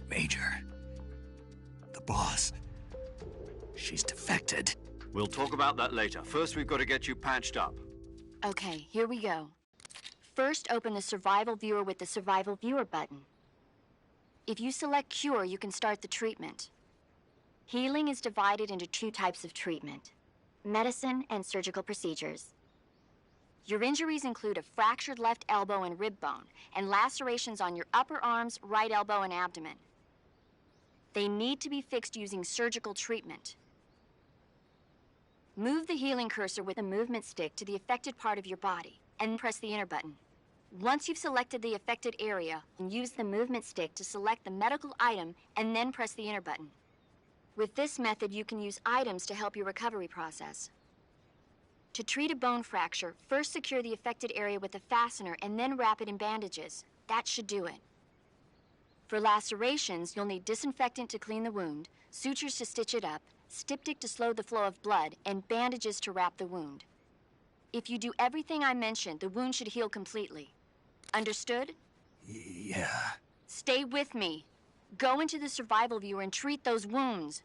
Major. The boss. She's defected. We'll talk about that later. First, we've got to get you patched up. Okay, here we go. First, open the Survival Viewer with the Survival Viewer button. If you select Cure, you can start the treatment. Healing is divided into two types of treatment: medicine and surgical procedures. Your injuries include a fractured left elbow and rib bone, and lacerations on your upper arms, right elbow, and abdomen. They need to be fixed using surgical treatment. Move the healing cursor with the movement stick to the affected part of your body, and press the enter button. Once you've selected the affected area, use the movement stick to select the medical item, and then press the enter button. With this method, you can use items to help your recovery process. To treat a bone fracture, first secure the affected area with a fastener and then wrap it in bandages. That should do it. For lacerations, you'll need disinfectant to clean the wound, sutures to stitch it up, styptic to slow the flow of blood, and bandages to wrap the wound. If you do everything I mentioned, the wound should heal completely. Understood? Yeah. Stay with me. Go into the Survival Viewer and treat those wounds.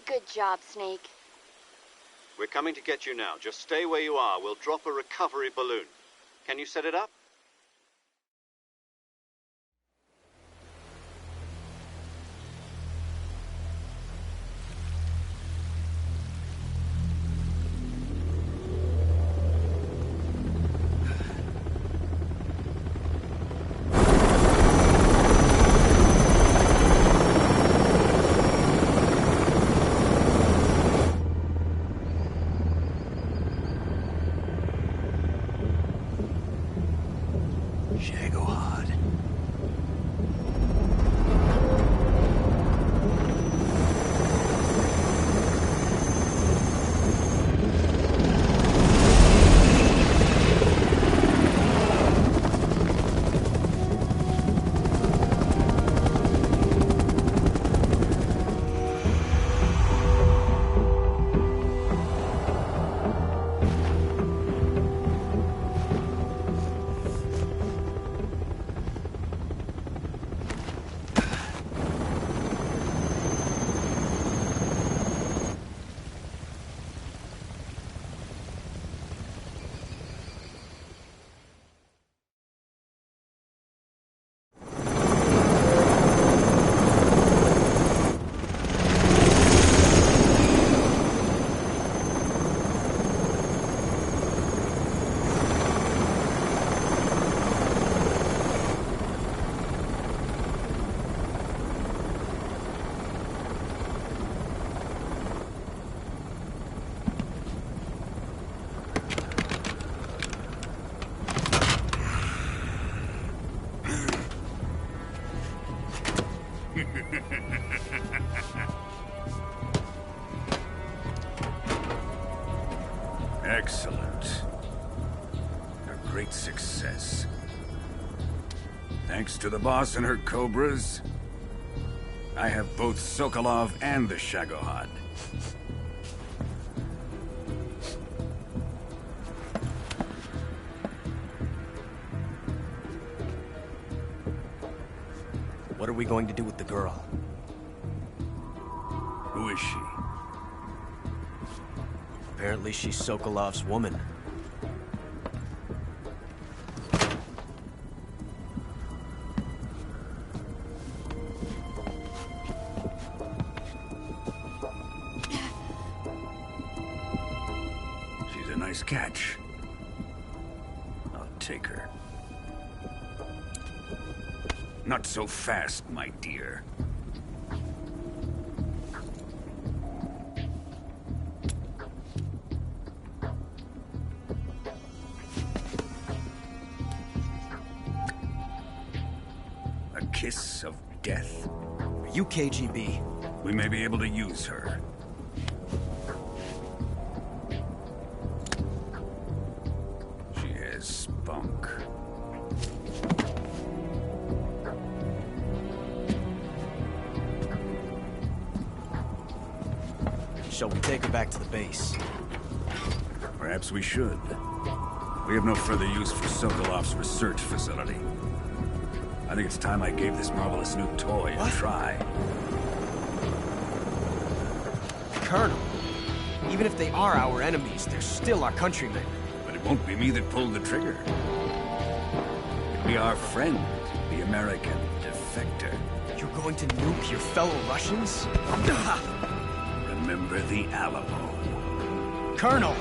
Good job, Snake. We're coming to get you now. Just stay where you are. We'll drop a recovery balloon. Can you set it up? Excellent. A great success. Thanks to the boss and her cobras, I have both Sokolov and the Shagohod. What are we going to do with the girl? Who is she? Apparently she's Sokolov's woman. She's a nice catch. I'll take her. Not so fast, my dear. A kiss of death? Are you KGB? We may be able to use her. She has spunk. Shall we take her back to the base? Perhaps we should. We have no further use for Sokolov's research facility. I think it's time I gave this marvelous new toy a try. Colonel, even if they are our enemies, they're still our countrymen. But it won't be me that pulled the trigger. It'll be our friend, the American defector. You're going to nuke your fellow Russians? Remember the Alamo. Colonel!